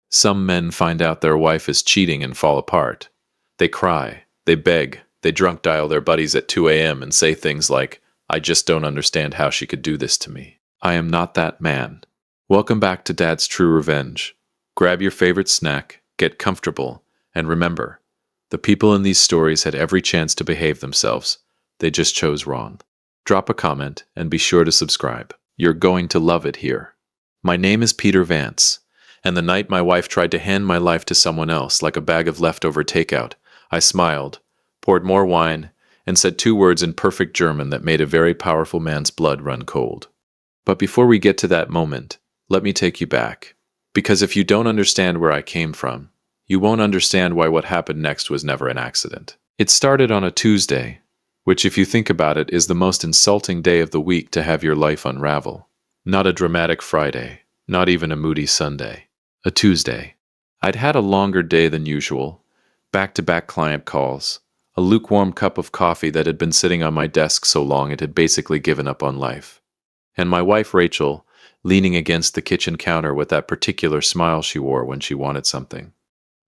Some men find out their wife is cheating and fall apart. They cry, they beg, they drunk dial their buddies at 2 a.m. and say things like, "I just don't understand how she could do this to me." I am not that man. Welcome back to Dad's True Revenge. Grab your favorite snack, get comfortable, and remember, the people in these stories had every chance to behave themselves. They just chose wrong. Drop a comment and be sure to subscribe. You're going to love it here. My name is Peter Vance, and the night my wife tried to hand my life to someone else like a bag of leftover takeout, I smiled, poured more wine, and said 2 words in perfect German that made a very powerful man's blood run cold. But before we get to that moment, let me take you back. Because if you don't understand where I came from, you won't understand why what happened next was never an accident. It started on a Tuesday, which if you think about it is the most insulting day of the week to have your life unravel. Not a dramatic Friday, not even a moody Sunday. A Tuesday. I'd had a longer day than usual, back-to-back client calls, a lukewarm cup of coffee that had been sitting on my desk so long it had basically given up on life. And my wife Rachel, leaning against the kitchen counter with that particular smile she wore when she wanted something.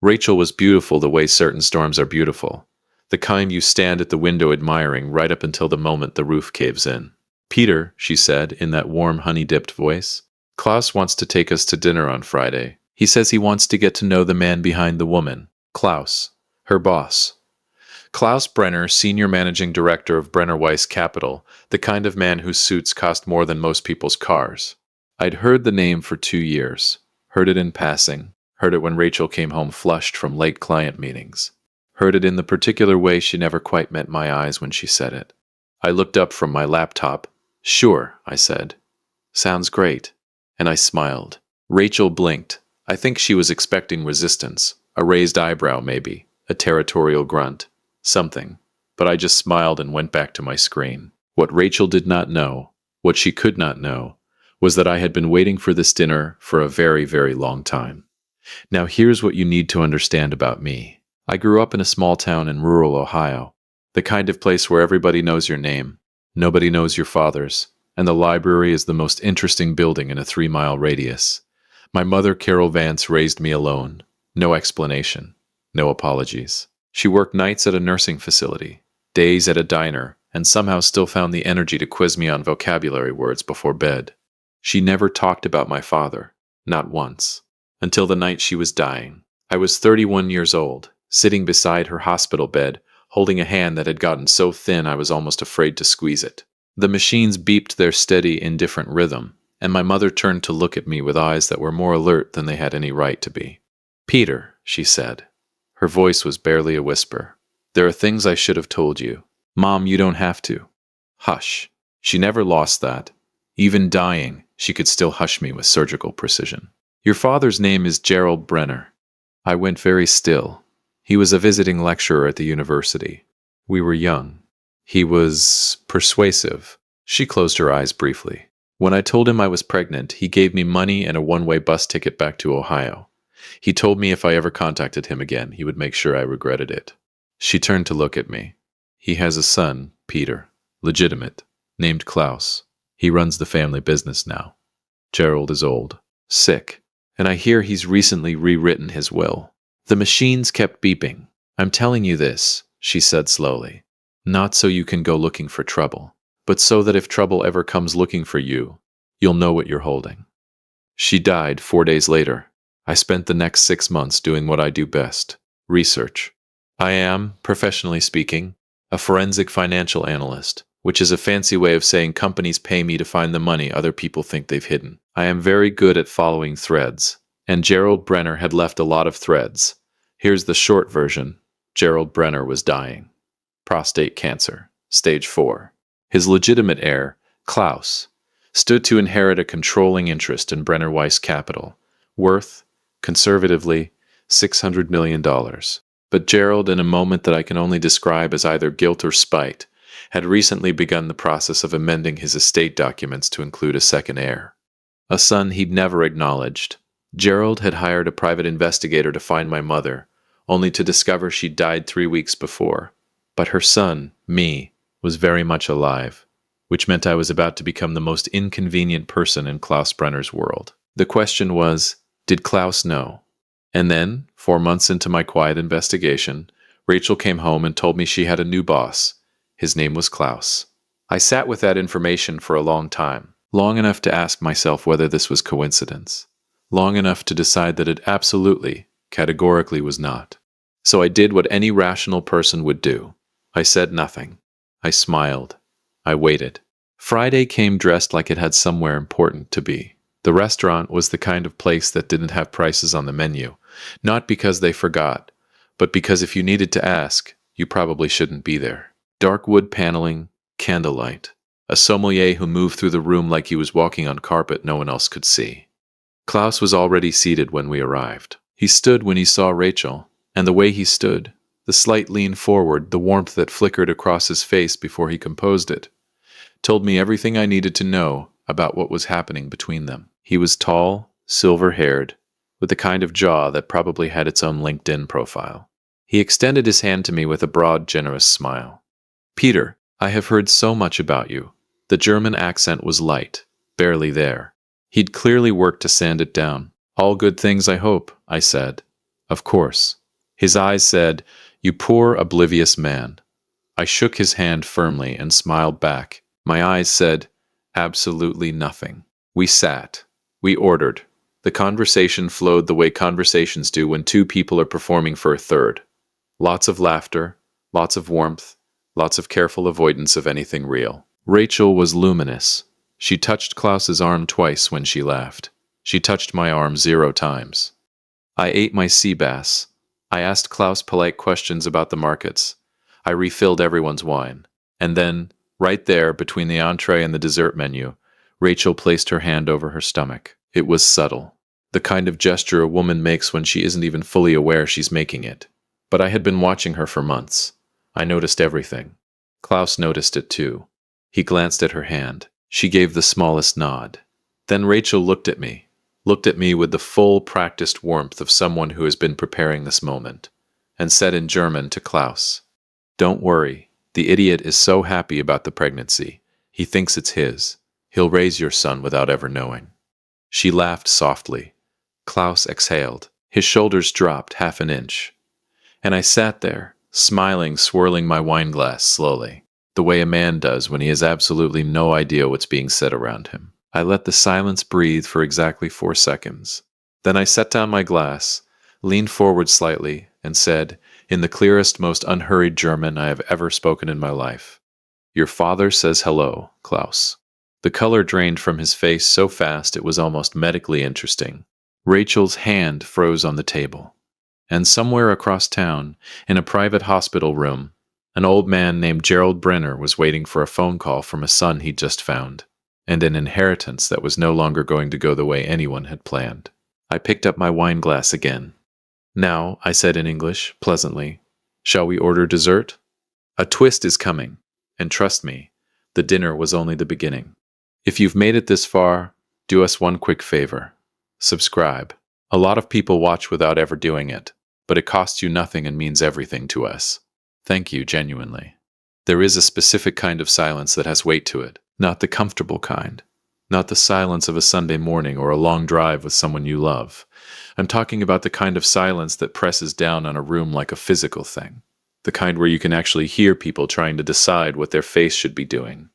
Rachel was beautiful the way certain storms are beautiful, the kind you stand at the window admiring right up until the moment the roof caves in. "Peter," she said in that warm honey-dipped voice, "Klaus wants to take us to dinner on Friday. He says he wants to get to know the man behind the woman, Klaus, her boss. Klaus Brenner, Senior Managing Director of Brenner Weiss Capital, the kind of man whose suits cost more than most people's cars." I'd heard the name for 2 years, heard it in passing, heard it when Rachel came home flushed from late client meetings, heard it in the particular way she never quite met my eyes when she said it. I looked up from my laptop. "Sure," I said. "Sounds great." And I smiled. Rachel blinked. I think she was expecting resistance, a raised eyebrow maybe, a territorial grunt, something. But I just smiled and went back to my screen. What Rachel did not know, what she could not know, was that I had been waiting for this dinner for a very, very long time. Now here's what you need to understand about me. I grew up in a small town in rural Ohio, the kind of place where everybody knows your name, nobody knows your father's, and the library is the most interesting building in a 3-mile radius. My mother, Carol Vance, raised me alone. No explanation. No apologies. She worked nights at a nursing facility, days at a diner, and somehow still found the energy to quiz me on vocabulary words before bed. She never talked about my father, not once, until the night she was dying. I was 31 years old, sitting beside her hospital bed, holding a hand that had gotten so thin I was almost afraid to squeeze it. The machines beeped their steady, indifferent rhythm, and my mother turned to look at me with eyes that were more alert than they had any right to be. "Peter," she said. Her voice was barely a whisper. "There are things I should have told you. Mom, you don't have to." Hush. She never lost that. Even dying, she could still hush me with surgical precision. "Your father's name is Gerald Brenner." I went very still. He was a visiting lecturer at the university. We were young. He was persuasive. She closed her eyes briefly. When I told him I was pregnant, he gave me money and a one-way bus ticket back to Ohio. He told me if I ever contacted him again, he would make sure I regretted it. She turned to look at me. "He has a son, Peter, legitimate, named Klaus. He runs the family business now. Gerald is old, sick, and I hear he's recently rewritten his will." The machines kept beeping. "I'm telling you this," she said slowly, "not so you can go looking for trouble, but so that if trouble ever comes looking for you, you'll know what you're holding." She died 4 days later. I spent the next 6 months doing what I do best, research. I am, professionally speaking, a forensic financial analyst, which is a fancy way of saying companies pay me to find the money other people think they've hidden. I am very good at following threads, and Gerald Brenner had left a lot of threads. Here's the short version. Gerald Brenner was dying. Prostate cancer, stage 4. His legitimate heir, Klaus, stood to inherit a controlling interest in Brenner Weiss Capital, worth, conservatively, $600 million. But Gerald, in a moment that I can only describe as either guilt or spite, had recently begun the process of amending his estate documents to include a second heir. A son he'd never acknowledged. Gerald had hired a private investigator to find my mother, only to discover she'd died 3 weeks before. But her son, me, was very much alive, which meant I was about to become the most inconvenient person in Klaus Brenner's world. The question was, did Klaus know? And then, 4 months into my quiet investigation, Rachel came home and told me she had a new boss. His name was Klaus. I sat with that information for a long time, long enough to ask myself whether this was coincidence, long enough to decide that it absolutely, categorically was not. So I did what any rational person would do. I said nothing. I smiled. I waited. Friday came dressed like it had somewhere important to be. The restaurant was the kind of place that didn't have prices on the menu, not because they forgot, but because if you needed to ask, you probably shouldn't be there. Dark wood paneling, candlelight, a sommelier who moved through the room like he was walking on carpet no one else could see. Klaus was already seated when we arrived. He stood when he saw Rachel, and the way he stood, the slight lean forward, the warmth that flickered across his face before he composed it, told me everything I needed to know about what was happening between them. He was tall, silver-haired, with the kind of jaw that probably had its own LinkedIn profile. He extended his hand to me with a broad, generous smile. "Peter, I have heard so much about you." The German accent was light, barely there. He'd clearly worked to sand it down. "All good things, I hope," I said. "Of course." His eyes said, "You poor, oblivious man." I shook his hand firmly and smiled back. My eyes said, "Absolutely nothing." We sat. We ordered. The conversation flowed the way conversations do when two people are performing for a third. Lots of laughter, lots of warmth, lots of careful avoidance of anything real. Rachel was luminous. She touched Klaus's arm twice when she laughed. She touched my arm 0 times. I ate my sea bass. I asked Klaus polite questions about the markets. I refilled everyone's wine. And then, right there, between the entree and the dessert menu, Rachel placed her hand over her stomach. It was subtle. The kind of gesture a woman makes when she isn't even fully aware she's making it. But I had been watching her for months. I noticed everything. Klaus noticed it too. He glanced at her hand. She gave the smallest nod. Then Rachel looked at me with the full practiced warmth of someone who has been preparing this moment, and said in German to Klaus, "Don't worry, the idiot is so happy about the pregnancy. He thinks it's his. He'll raise your son without ever knowing." She laughed softly. Klaus exhaled. His shoulders dropped 1/2 inch. And I sat there, smiling, swirling my wine glass slowly, the way a man does when he has absolutely no idea what's being said around him. I let the silence breathe for exactly 4 seconds. Then I set down my glass, leaned forward slightly, and said, in the clearest, most unhurried German I have ever spoken in my life, "Your father says hello, Klaus." The color drained from his face so fast it was almost medically interesting. Rachel's hand froze on the table. And somewhere across town, in a private hospital room, an old man named Gerald Brenner was waiting for a phone call from a son he'd just found, and an inheritance that was no longer going to go the way anyone had planned. I picked up my wine glass again. "Now," I said in English, pleasantly, "shall we order dessert? A twist is coming, and trust me, the dinner was only the beginning. If you've made it this far, do us one quick favor. Subscribe. A lot of people watch without ever doing it, but it costs you nothing and means everything to us. Thank you, genuinely." There is a specific kind of silence that has weight to it, not the comfortable kind, not the silence of a Sunday morning or a long drive with someone you love. I'm talking about the kind of silence that presses down on a room like a physical thing, the kind where you can actually hear people trying to decide what their face should be doing.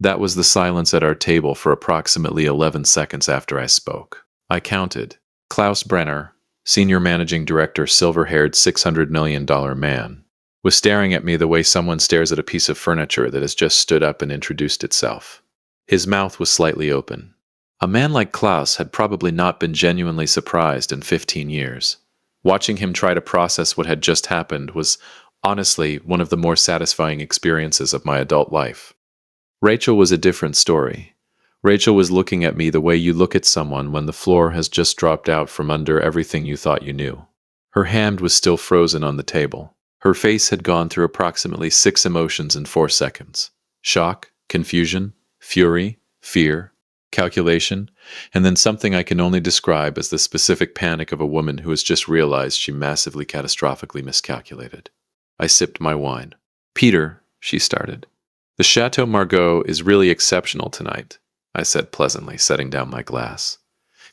That was the silence at our table for approximately 11 seconds after I spoke. I counted. Klaus Brenner, Senior Managing Director, silver-haired $600 million man, was staring at me the way someone stares at a piece of furniture that has just stood up and introduced itself. His mouth was slightly open. A man like Klaus had probably not been genuinely surprised in 15 years. Watching him try to process what had just happened was, honestly, one of the more satisfying experiences of my adult life. Rachel was a different story. Rachel was looking at me the way you look at someone when the floor has just dropped out from under everything you thought you knew. Her hand was still frozen on the table. Her face had gone through approximately 6 emotions in 4 seconds. Shock, confusion, fury, fear, calculation, and then something I can only describe as the specific panic of a woman who has just realized she massively catastrophically miscalculated. I sipped my wine. "Peter," she started, "the Chateau Margaux is really exceptional tonight," I said pleasantly, setting down my glass.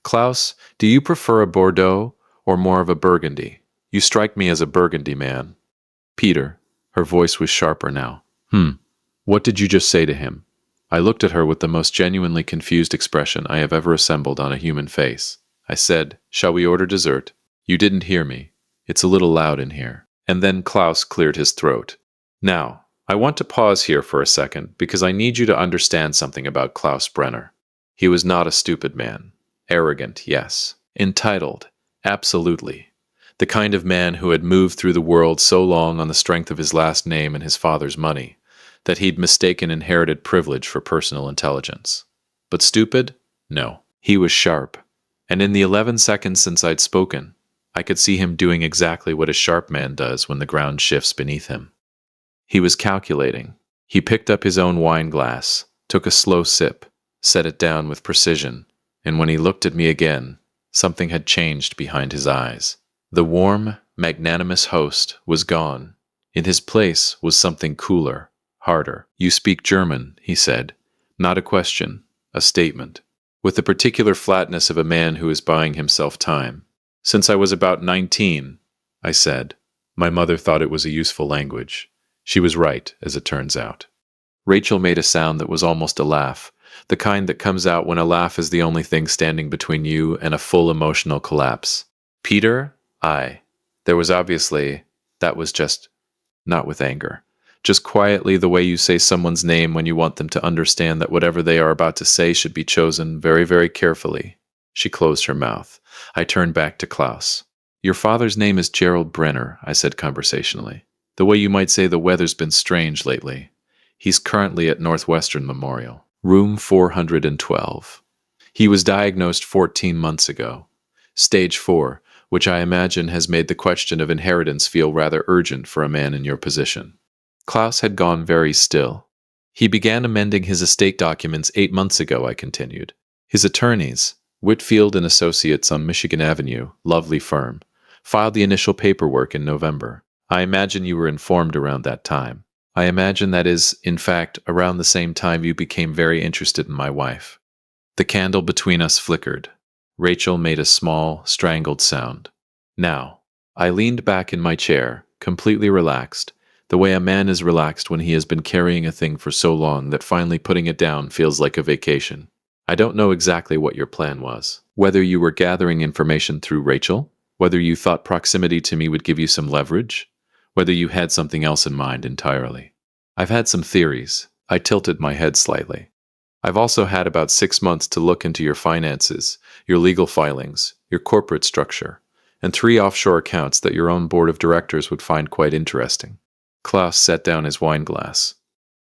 "Klaus, do you prefer a Bordeaux or more of a burgundy? You strike me as a burgundy man. Peter, her voice was sharper now. What did you just say to him? I looked at her with the most genuinely confused expression I have ever assembled on a human face. I said, shall we order dessert? You didn't hear me. It's a little loud in here. And then Klaus cleared his throat. Now, I want to pause here for a second because I need you to understand something about Klaus Brenner. He was not a stupid man. Arrogant, yes. Entitled, absolutely. The kind of man who had moved through the world so long on the strength of his last name and his father's money that he'd mistaken inherited privilege for personal intelligence. But stupid? No. He was sharp. And in the 11 seconds since I'd spoken, I could see him doing exactly what a sharp man does when the ground shifts beneath him. He was calculating. He picked up his own wine glass, took a slow sip, set it down with precision, and when he looked at me again, something had changed behind his eyes. The warm, magnanimous host was gone. In his place was something cooler, harder. You speak German, he said. Not a question, a statement. With the particular flatness of a man who is buying himself time. Since I was about 19, I said. My mother thought it was a useful language. She was right, as it turns out. Rachel made a sound that was almost a laugh, the kind that comes out when a laugh is the only thing standing between you and a full emotional collapse. Peter? There was obviously, that was just, not with anger. Just quietly the way you say someone's name when you want them to understand that whatever they are about to say should be chosen very, very carefully. She closed her mouth. I turned back to Klaus. Your father's name is Gerald Brenner, I said conversationally. The way you might say the weather's been strange lately. He's currently at Northwestern Memorial, room 412. He was diagnosed 14 months ago. Stage 4, which I imagine has made the question of inheritance feel rather urgent for a man in your position. Klaus had gone very still. He began amending his estate documents 8 months ago, I continued. His attorneys, Whitfield and Associates on Michigan Avenue, lovely firm, filed the initial paperwork in November. I imagine you were informed around that time. I imagine that is, in fact, around the same time you became very interested in my wife. The candle between us flickered. Rachel made a small, strangled sound. Now, I leaned back in my chair, completely relaxed, the way a man is relaxed when he has been carrying a thing for so long that finally putting it down feels like a vacation. I don't know exactly what your plan was. Whether you were gathering information through Rachel, whether you thought proximity to me would give you some leverage, whether you had something else in mind entirely. I've had some theories. I tilted my head slightly. I've also had about 6 months to look into your finances, your legal filings, your corporate structure, and 3 offshore accounts that your own board of directors would find quite interesting. Klaus set down his wine glass.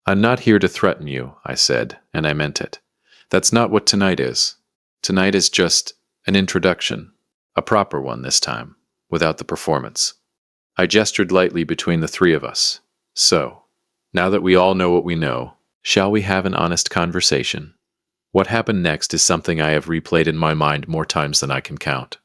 I'm not here to threaten you, I said, and I meant it. That's not what tonight is. Tonight is just an introduction, a proper one this time, without the performance. I gestured lightly between the 3 of us. So, now that we all know what we know, shall we have an honest conversation? What happened next is something I have replayed in my mind more times than I can count.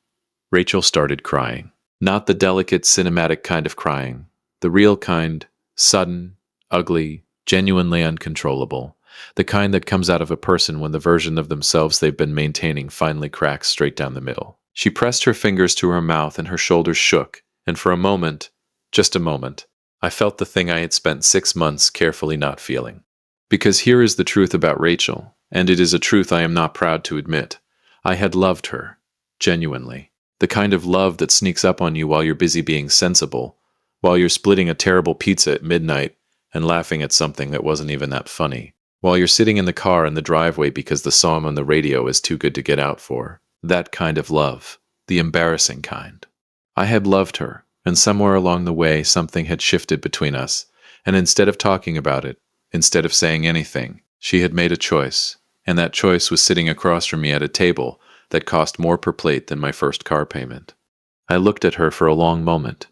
Rachel started crying. Not the delicate, cinematic kind of crying. The real kind, sudden, ugly, genuinely uncontrollable. The kind that comes out of a person when the version of themselves they've been maintaining finally cracks straight down the middle. She pressed her fingers to her mouth and her shoulders shook, and for a moment, just a moment, I felt the thing I had spent 6 months carefully not feeling. Because here is the truth about Rachel, and it is a truth I am not proud to admit. I had loved her, genuinely. The kind of love that sneaks up on you while you're busy being sensible, while you're splitting a terrible pizza at midnight and laughing at something that wasn't even that funny, while you're sitting in the car in the driveway because the song on the radio is too good to get out for. That kind of love, the embarrassing kind. I had loved her, and somewhere along the way something had shifted between us, and instead of talking about it, instead of saying anything, she had made a choice, and that choice was sitting across from me at a table that cost more per plate than my first car payment. I looked at her for a long moment.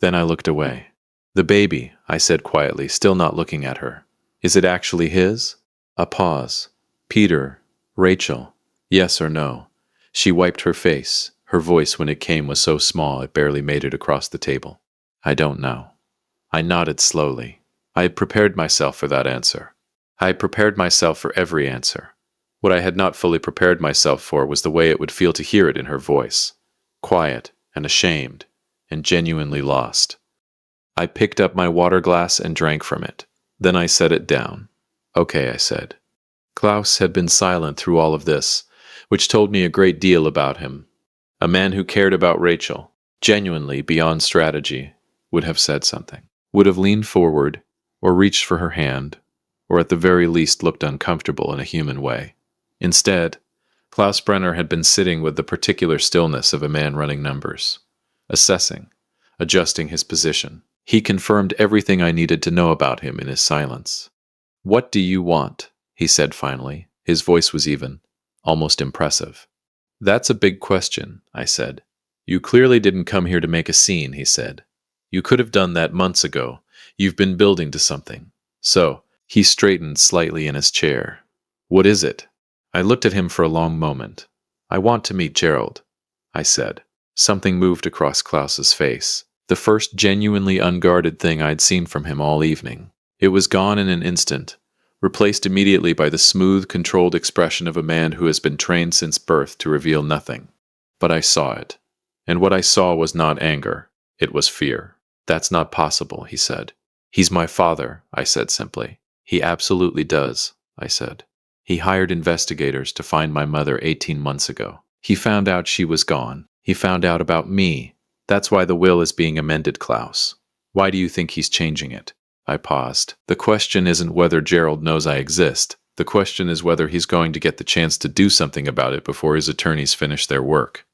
Then I looked away. The baby, I said quietly, still not looking at her. Is it actually his? A pause. Peter, Rachel, yes or no? She wiped her face. Her voice when it came was so small it barely made it across the table. I don't know. I nodded slowly. I had prepared myself for that answer. I had prepared myself for every answer. What I had not fully prepared myself for was the way it would feel to hear it in her voice. Quiet and ashamed and genuinely lost. I picked up my water glass and drank from it. Then I set it down. Okay, I said. Klaus had been silent through all of this, which told me a great deal about him. A man who cared about Rachel, genuinely beyond strategy, would have said something, would have leaned forward, or reached for her hand, or at the very least looked uncomfortable in a human way. Instead, Klaus Brenner had been sitting with the particular stillness of a man running numbers, assessing, adjusting his position. He confirmed everything I needed to know about him in his silence. "What do you want?" he said finally. His voice was even, almost impressive. "That's a big question," I said. "You clearly didn't come here to make a scene," he said. "You could have done that months ago. You've been building to something." So, he straightened slightly in his chair. "What is it?" I looked at him for a long moment. "I want to meet Gerald," I said. Something moved across Klaus's face. The first genuinely unguarded thing I'd seen from him all evening. It was gone in an instant, replaced immediately by the smooth, controlled expression of a man who has been trained since birth to reveal nothing. But I saw it. And what I saw was not anger. It was fear. "That's not possible," he said. "He's my father," I said simply. "He absolutely does," I said. "He hired investigators to find my mother 18 months ago. He found out she was gone. He found out about me. That's why the will is being amended, Klaus. Why do you think he's changing it?" I paused. "The question isn't whether Gerald knows I exist. The question is whether he's going to get the chance to do something about it before his attorneys finish their work."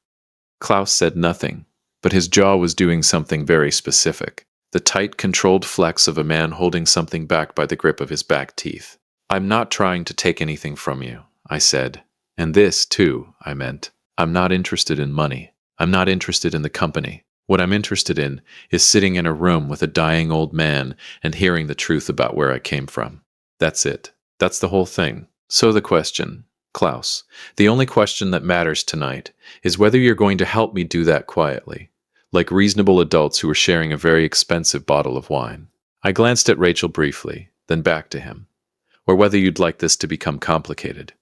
Klaus said nothing, but his jaw was doing something very specific. The tight, controlled flex of a man holding something back by the grip of his back teeth. "I'm not trying to take anything from you," I said. "And this, too, I meant. I'm not interested in money. I'm not interested in the company. What I'm interested in is sitting in a room with a dying old man and hearing the truth about where I came from. That's it. That's the whole thing. So the question, Klaus, the only question that matters tonight is whether you're going to help me do that quietly, like reasonable adults who are sharing a very expensive bottle of wine." I glanced at Rachel briefly, then back to him. "Or whether you'd like this to become complicated."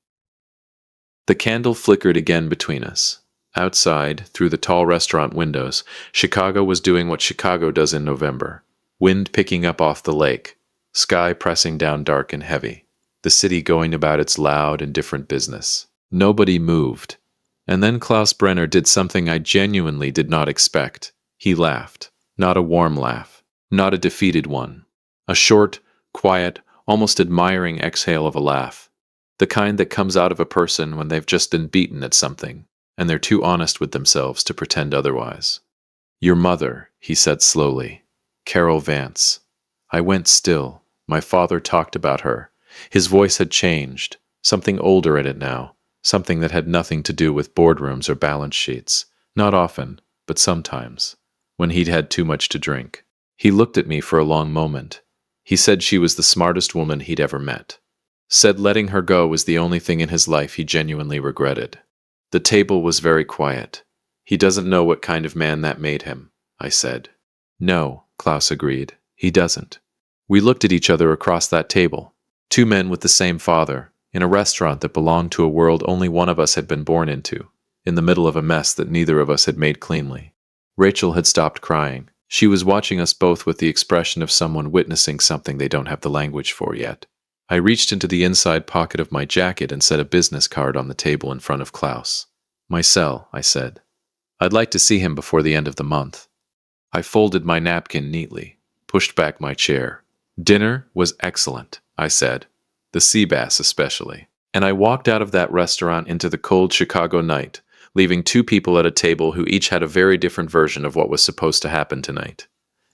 The candle flickered again between us. Outside, through the tall restaurant windows, Chicago was doing what Chicago does in November. Wind picking up off the lake, sky pressing down dark and heavy, the city going about its loud and different business. Nobody moved. And then Klaus Brenner did something I genuinely did not expect. He laughed. Not a warm laugh. Not a defeated one. A short, quiet, almost admiring exhale of a laugh. The kind that comes out of a person when they've just been beaten at something, and they're too honest with themselves to pretend otherwise. "Your mother," he said slowly. "Carol Vance." I went still. My father talked about her. His voice had changed. Something older in it now. Something that had nothing to do with boardrooms or balance sheets. Not often, but sometimes. When he'd had too much to drink. He looked at me for a long moment. He said she was the smartest woman he'd ever met. Said letting her go was the only thing in his life he genuinely regretted. The table was very quiet. "He doesn't know what kind of man that made him," I said. "No," Klaus agreed. "He doesn't." We looked at each other across that table. Two men with the same father, in a restaurant that belonged to a world only one of us had been born into, in the middle of a mess that neither of us had made cleanly. Rachel had stopped crying. She was watching us both with the expression of someone witnessing something they don't have the language for yet. I reached into the inside pocket of my jacket and set a business card on the table in front of Klaus. "My cell," I said. "I'd like to see him before the end of the month." I folded my napkin neatly, pushed back my chair. "Dinner was excellent," I said. "The sea bass especially." And I walked out of that restaurant into the cold Chicago night, leaving two people at a table who each had a very different version of what was supposed to happen tonight.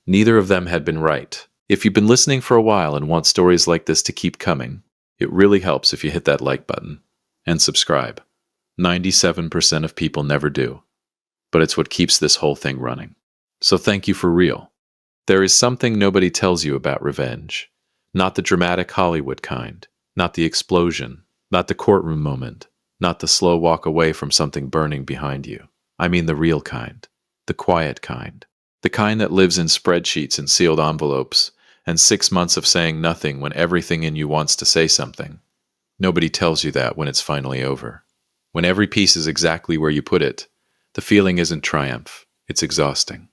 Neither of them had been right. If you've been listening for a while and want stories like this to keep coming, it really helps if you hit that like button and subscribe. 97% of people never do, but it's what keeps this whole thing running. So thank you for real. There is something nobody tells you about revenge. Not the dramatic Hollywood kind, not the explosion, not the courtroom moment, not the slow walk away from something burning behind you. I mean the real kind, the quiet kind, the kind that lives in spreadsheets and sealed envelopes, and 6 months of saying nothing when everything in you wants to say something. Nobody tells you that when it's finally over. When every piece is exactly where you put it, the feeling isn't triumph, It's exhausting.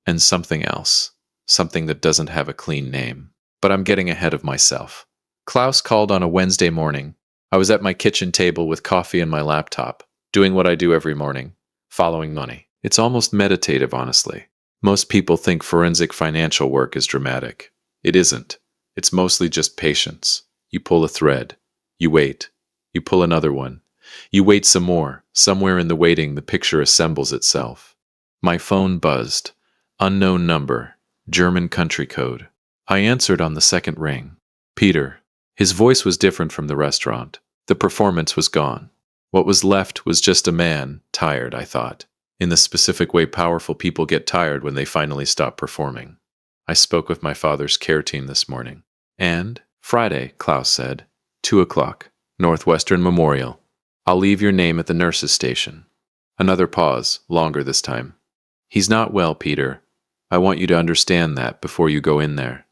And something else. Something that doesn't have a clean name. But I'm getting ahead of myself. Klaus called on a Wednesday morning. I was at my kitchen table with coffee and my laptop, doing what I do every morning, following money. It's almost meditative, honestly. Most people think forensic financial work is dramatic. It isn't. It's mostly just patience. You pull a thread. You wait. You pull another one. You wait some more. Somewhere in the waiting, the picture assembles itself. My phone buzzed. Unknown number. German country code. I answered on the second ring. Peter. His voice was different from the restaurant. The performance was gone. What was left was just a man, tired, I thought, in the specific way powerful people get tired when they finally stop performing. I spoke with my father's care team this morning. And, Friday, Klaus said, 2 o'clock, Northwestern Memorial. I'll leave your name at the nurse's station. Another pause, longer this time. He's not well, Peter. I want you to understand that before you go in there.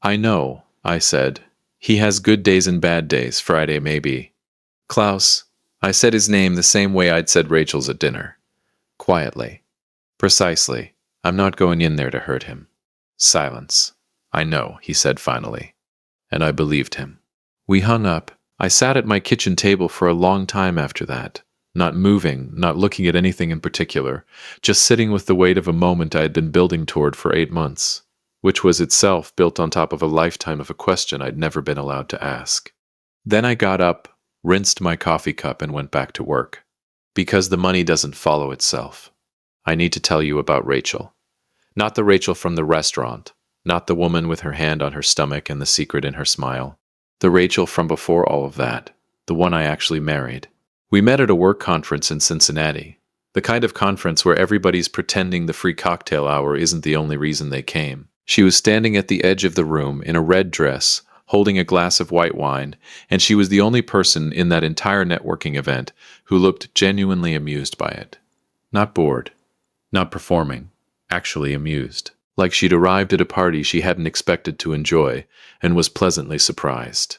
I know, I said. He has good days and bad days, Friday maybe. Klaus, I said his name the same way I'd said Rachel's at dinner. Quietly. Precisely. I'm not going in there to hurt him. Silence. I know, he said finally. And I believed him. We hung up. I sat at my kitchen table for a long time after that, not moving, not looking at anything in particular, just sitting with the weight of a moment I had been building toward for 8 months, which was itself built on top of a lifetime of a question I'd never been allowed to ask. Then I got up, rinsed my coffee cup, and went back to work. Because the money doesn't follow itself. I need to tell you about Rachel. Not the Rachel from the restaurant, not the woman with her hand on her stomach and the secret in her smile. The Rachel from before all of that, the one I actually married. We met at a work conference in Cincinnati, the kind of conference where everybody's pretending the free cocktail hour isn't the only reason they came. She was standing at the edge of the room in a red dress, holding a glass of white wine, and she was the only person in that entire networking event who looked genuinely amused by it. Not bored, not performing, actually amused. Like she'd arrived at a party she hadn't expected to enjoy and was pleasantly surprised.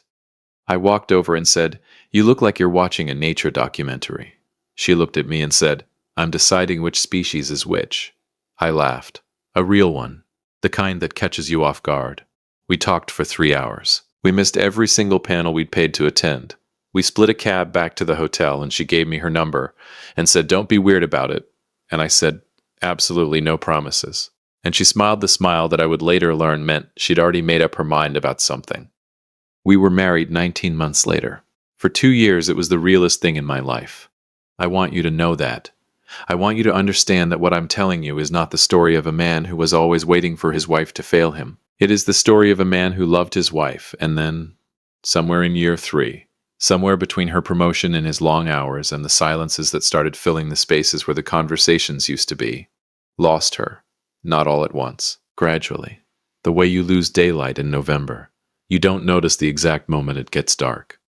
I walked over and said, "You look like you're watching a nature documentary." She looked at me and said, "I'm deciding which species is which." I laughed. A real one. The kind that catches you off guard. We talked for 3 hours. We missed every single panel we'd paid to attend. We split a cab back to the hotel and she gave me her number and said, "Don't be weird about it." And I said, "Absolutely no promises." And she smiled the smile that I would later learn meant she'd already made up her mind about something. We were married 19 months later. For 2 years, it was the realest thing in my life. I want you to know that. I want you to understand that what I'm telling you is not the story of a man who was always waiting for his wife to fail him. It is the story of a man who loved his wife, and then, somewhere in year 3, somewhere between her promotion and his long hours and the silences that started filling the spaces where the conversations used to be, lost her. Not all at once, gradually. The way you lose daylight in November. You don't notice the exact moment it gets dark.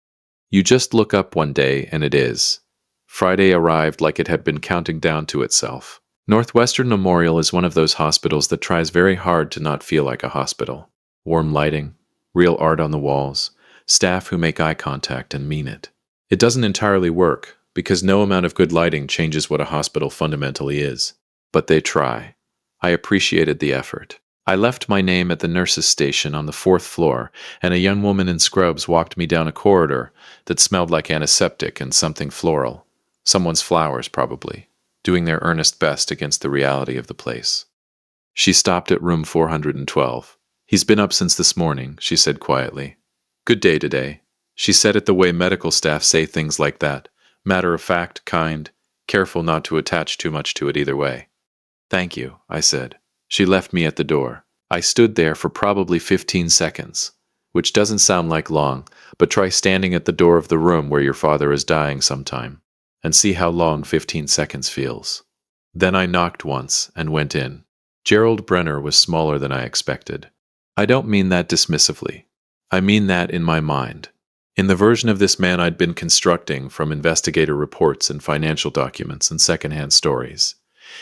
You just look up one day and it is. Friday arrived like it had been counting down to itself. Northwestern Memorial is one of those hospitals that tries very hard to not feel like a hospital. Warm lighting, real art on the walls, staff who make eye contact and mean it. It doesn't entirely work, because no amount of good lighting changes what a hospital fundamentally is. But they try. I appreciated the effort. I left my name at the nurse's station on the 4th floor, and a young woman in scrubs walked me down a corridor that smelled like antiseptic and something floral. Someone's flowers, probably, doing their earnest best against the reality of the place. She stopped at room 412. "He's been up since this morning," she said quietly. "Good day today." She said it the way medical staff say things like that. Matter of fact, kind, careful not to attach too much to it either way. "Thank you," I said. She left me at the door. I stood there for probably 15 seconds, which doesn't sound like long, but try standing at the door of the room where your father is dying sometime, and see how long 15 seconds feels. Then I knocked once and went in. Gerald Brenner was smaller than I expected. I don't mean that dismissively. I mean that in my mind. In the version of this man I'd been constructing from investigator reports and financial documents and secondhand stories.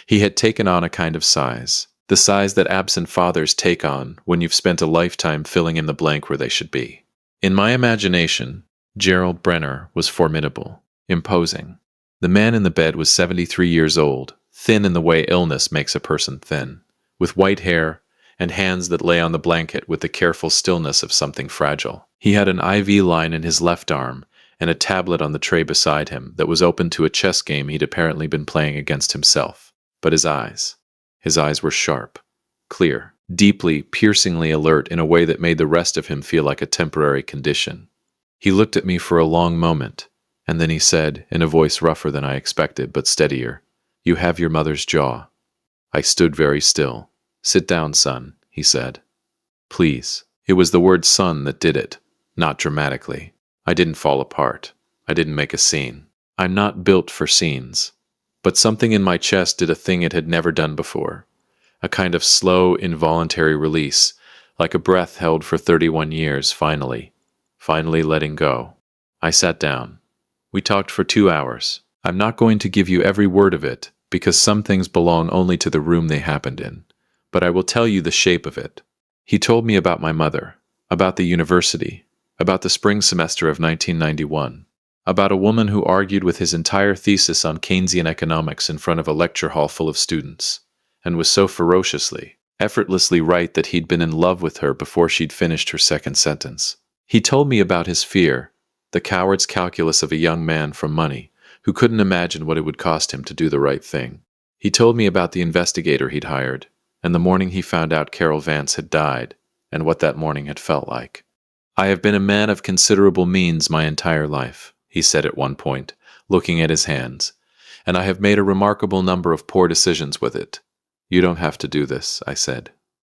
He had taken on a kind of size, the size that absent fathers take on when you've spent a lifetime filling in the blank where they should be. In my imagination, Gerald Brenner was formidable, imposing. The man in the bed was 73 years old, Thin in the way illness makes a person thin, with white hair and hands that lay on the blanket with the careful stillness of something fragile. He had an IV line in his left arm and a tablet on the tray beside him that was open to a chess game he'd apparently been playing against himself. But his eyes were sharp, clear, deeply, piercingly alert in a way that made the rest of him feel like a temporary condition. He looked at me for a long moment, and then he said, in a voice rougher than I expected, but steadier, "You have your mother's jaw." I stood very still. "Sit down, son," he said. "Please." It was the word son that did it, not dramatically. I didn't fall apart. I didn't make a scene. I'm not built for scenes. But something in my chest did a thing it had never done before. A kind of slow, involuntary release, like a breath held for 31 years, finally letting go. I sat down. We talked for 2 hours. I'm not going to give you every word of it, because some things belong only to the room they happened in. But I will tell you the shape of it. He told me about my mother, about the university, about the spring semester of 1991, about a woman who argued with his entire thesis on Keynesian economics in front of a lecture hall full of students, and was so ferociously, effortlessly right that he'd been in love with her before she'd finished her second sentence. He told me about his fear, the coward's calculus of a young man from money, who couldn't imagine what it would cost him to do the right thing. He told me about the investigator he'd hired, and the morning he found out Carol Vance had died, and what that morning had felt like. "I have been a man of considerable means my entire life," he said at one point, looking at his hands, "and I have made a remarkable number of poor decisions with it." "You don't have to do this," I said.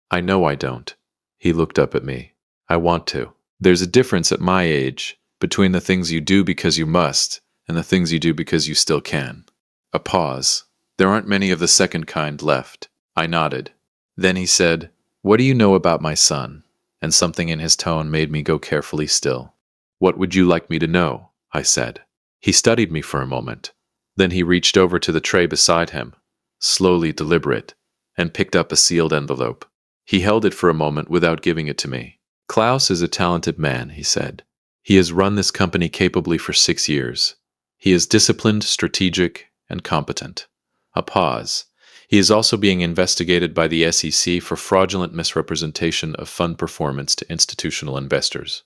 "I know I don't." He looked up at me. "I want to. There's a difference at my age between the things you do because you must and the things you do because you still can." A pause. "There aren't many of the second kind left." I nodded. Then he said, "What do you know about my son?" And something in his tone made me go carefully still. "What would you like me to know?" I said. He studied me for a moment. Then he reached over to the tray beside him, slowly deliberate, and picked up a sealed envelope. He held it for a moment without giving it to me. "Klaus is a talented man," he said. "He has run this company capably for 6 years. He is disciplined, strategic, and competent." A pause. "He is also being investigated by the SEC for fraudulent misrepresentation of fund performance to institutional investors.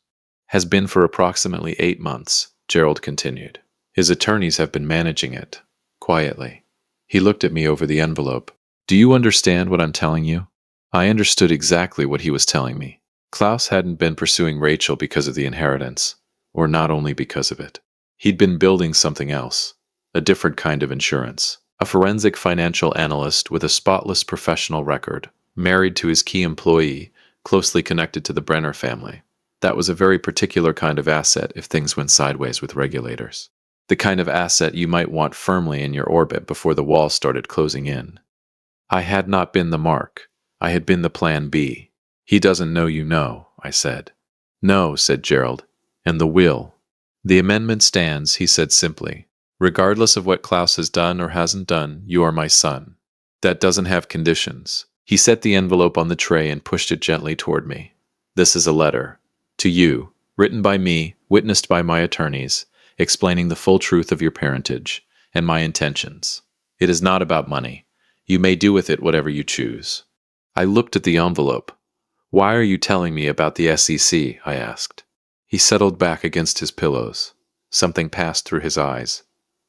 Has been for approximately 8 months, Gerald continued. His attorneys have been managing it, quietly. He looked at me over the envelope. "Do you understand what I'm telling you?" I understood exactly what he was telling me. Klaus hadn't been pursuing Rachel because of the inheritance, or not only because of it. He'd been building something else, a different kind of insurance. A forensic financial analyst with a spotless professional record, married to his key employee, closely connected to the Brenner family. That was a very particular kind of asset if things went sideways with regulators. The kind of asset you might want firmly in your orbit before the wall started closing in. I had not been the mark. I had been the plan B. "He doesn't know you know," I said. "No," said Gerald. "And the will." "The amendment stands," he said simply. "Regardless of what Klaus has done or hasn't done, you are my son. That doesn't have conditions." He set the envelope on the tray and pushed it gently toward me. "This is a letter. To you, written by me, witnessed by my attorneys, explaining the full truth of your parentage and my intentions. It is not about money. You may do with it whatever you choose." I looked at the envelope. "Why are you telling me about the SEC?" I asked. He settled back against his pillows. Something passed through his eyes.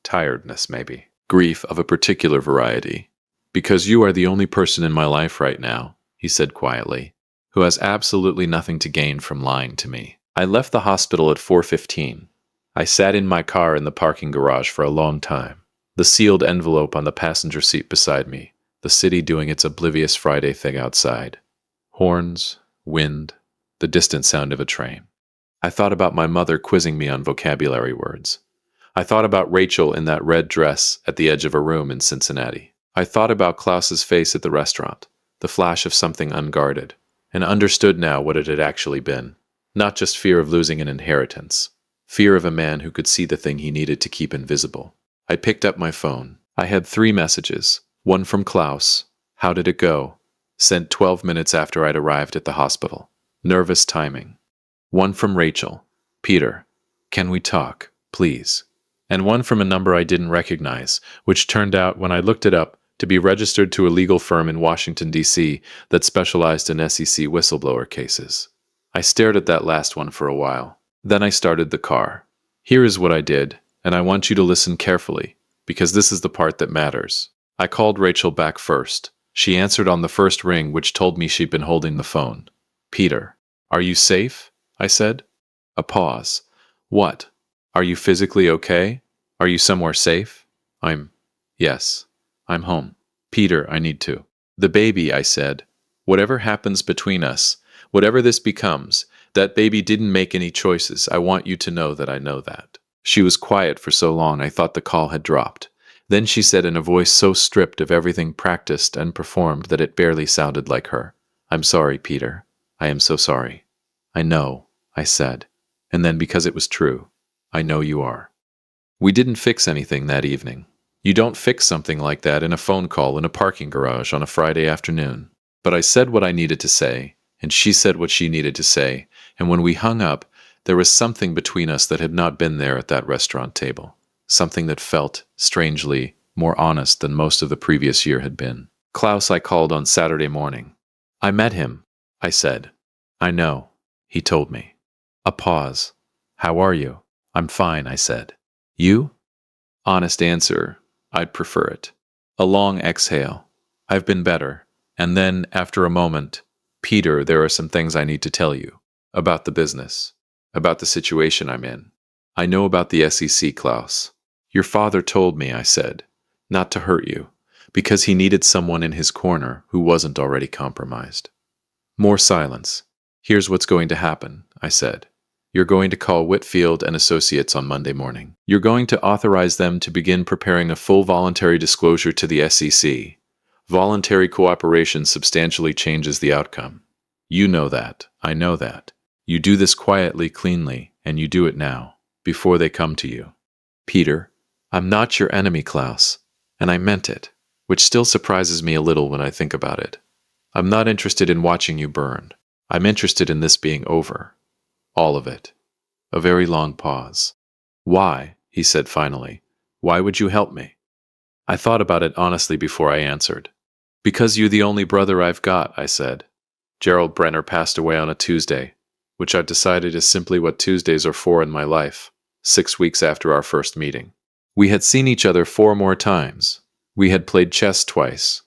Tiredness, maybe. Grief of a particular variety. "Because you are the only person in my life right now," he said quietly, "who has absolutely nothing to gain from lying to me." I left the hospital at 4:15. I sat in my car in the parking garage for a long time, the sealed envelope on the passenger seat beside me, the city doing its oblivious Friday thing outside. Horns, wind, the distant sound of a train. I thought about my mother quizzing me on vocabulary words. I thought about Rachel in that red dress at the edge of a room in Cincinnati. I thought about Klaus's face at the restaurant, the flash of something unguarded, and understood now what it had actually been. Not just fear of losing an inheritance. Fear of a man who could see the thing he needed to keep invisible. I picked up my phone. I had 3 messages. One from Klaus. "How did it go?" Sent 12 minutes after I'd arrived at the hospital. Nervous timing. One from Rachel. "Peter, can we talk, please?" And one from a number I didn't recognize, which turned out, when I looked it up, to be registered to a legal firm in Washington, D.C. that specialized in SEC whistleblower cases. I stared at that last one for a while. Then I started the car. Here is what I did, and I want you to listen carefully, because this is the part that matters. I called Rachel back first. She answered on the first ring, which told me she'd been holding the phone. "Peter, are you safe?" I said. A pause. "What? Are you physically okay? Are you somewhere safe?" Yes, I'm home. "Peter, I need to." "The baby," I said. "Whatever happens between us, whatever this becomes, that baby didn't make any choices. I want you to know that I know that." She was quiet for so long I thought the call had dropped. Then she said in a voice so stripped of everything practiced and performed that it barely sounded like her, "I'm sorry, Peter. I am so sorry." "I know," I said. And then, because it was true, "I know you are." We didn't fix anything that evening. You don't fix something like that in a phone call in a parking garage on a Friday afternoon. But I said what I needed to say, and she said what she needed to say, and when we hung up, there was something between us that had not been there at that restaurant table. Something that felt, strangely, more honest than most of the previous year had been. Klaus I called on Saturday morning. "I met him," I said. "I know," he told me. A pause. "How are you?" "I'm fine," I said. "You?" Honest answer, I'd prefer it. A long exhale. "I've been better." And then, after a moment, "Peter, there are some things I need to tell you. About the business. About the situation I'm in. I know about the SEC, Klaus. Your father told me," I said, "not to hurt you, because he needed someone in his corner who wasn't already compromised." More silence. "Here's what's going to happen," I said. "You're going to call Whitfield and Associates on Monday morning. You're going to authorize them to begin preparing a full voluntary disclosure to the SEC. Voluntary cooperation substantially changes the outcome. You know that. I know that. You do this quietly, cleanly, and you do it now, before they come to you. Peter, I'm not your enemy, Klaus, and I meant it, which still surprises me a little when I think about it. I'm not interested in watching you burn. I'm interested in this being over. All of it." A very long pause. "Why?" he said finally. "Why would you help me?" I thought about it honestly before I answered. "Because you're the only brother I've got," I said. Gerald Brenner passed away on a Tuesday, which I've decided is simply what Tuesdays are for in my life, 6 weeks after our first meeting. We had seen each other 4 more times. We had played chess twice.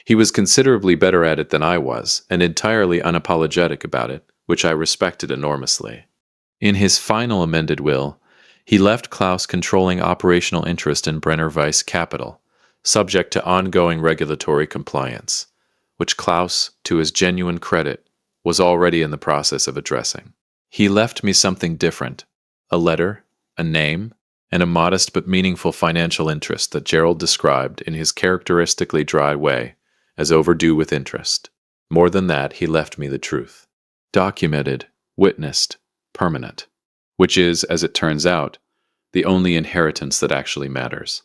He was considerably better at it than I was, and entirely unapologetic about it, which I respected enormously. In his final amended will, he left Klaus controlling operational interest in Brenner Weiss Capital, subject to ongoing regulatory compliance, which Klaus, to his genuine credit, was already in the process of addressing. He left me something different: a letter, a name, and a modest but meaningful financial interest that Gerald described in his characteristically dry way as overdue with interest. More than that, he left me the truth. Documented, witnessed, permanent. Which is, as it turns out, the only inheritance that actually matters.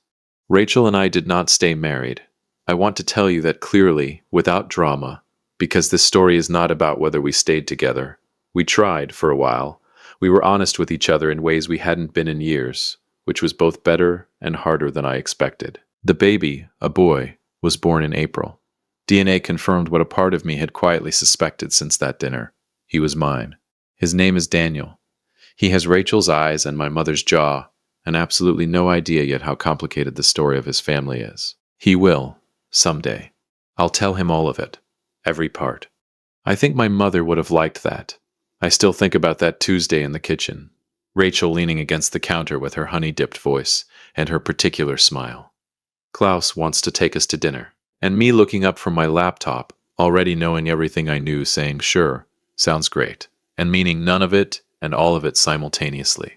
Rachel and I did not stay married. I want to tell you that clearly, without drama, because this story is not about whether we stayed together. We tried, for a while. We were honest with each other in ways we hadn't been in years, which was both better and harder than I expected. The baby, a boy, was born in April. DNA confirmed what a part of me had quietly suspected since that dinner. He was mine. His name is Daniel. He has Rachel's eyes and my mother's jaw, and absolutely no idea yet how complicated the story of his family is. He will, someday. I'll tell him all of it. Every part. I think my mother would have liked that. I still think about that Tuesday in the kitchen. Rachel leaning against the counter with her honey-dipped voice and her particular smile. Klaus wants to take us to dinner. And me looking up from my laptop, already knowing everything I knew, saying, "Sure, sounds great," and meaning none of it and all of it simultaneously.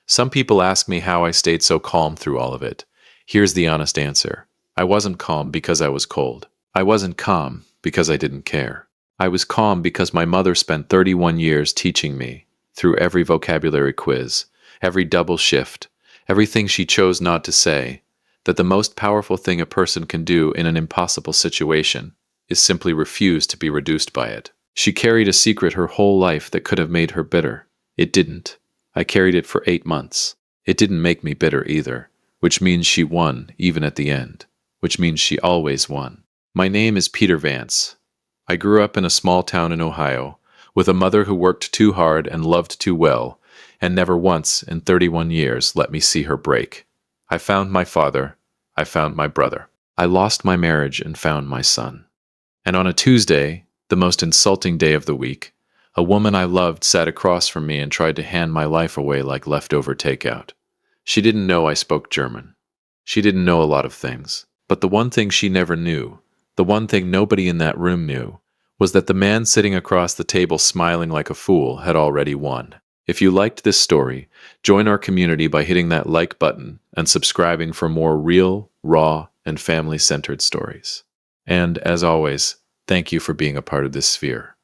Some people ask me how I stayed so calm through all of it. Here's the honest answer. I wasn't calm because I was cold. I wasn't calm because I didn't care. I was calm because my mother spent 31 years teaching me, through every vocabulary quiz, every double shift, everything she chose not to say, that the most powerful thing a person can do in an impossible situation is simply refuse to be reduced by it. She carried a secret her whole life that could have made her bitter. It didn't. I carried it for 8 months. It didn't make me bitter either, which means she won even at the end. which means she always won. My name is Peter Vance. I grew up in a small town in Ohio, with a mother who worked too hard and loved too well, and never once in 31 years let me see her break. I found my father. I found my brother. I lost my marriage and found my son. And on a Tuesday, the most insulting day of the week, a woman I loved sat across from me and tried to hand my life away like leftover takeout. She didn't know I spoke German. She didn't know a lot of things. But the one thing she never knew, the one thing nobody in that room knew, was that the man sitting across the table smiling like a fool had already won. If you liked this story, join our community by hitting that like button and subscribing for more real, raw, and family-centered stories. And, as always, thank you for being a part of this sphere.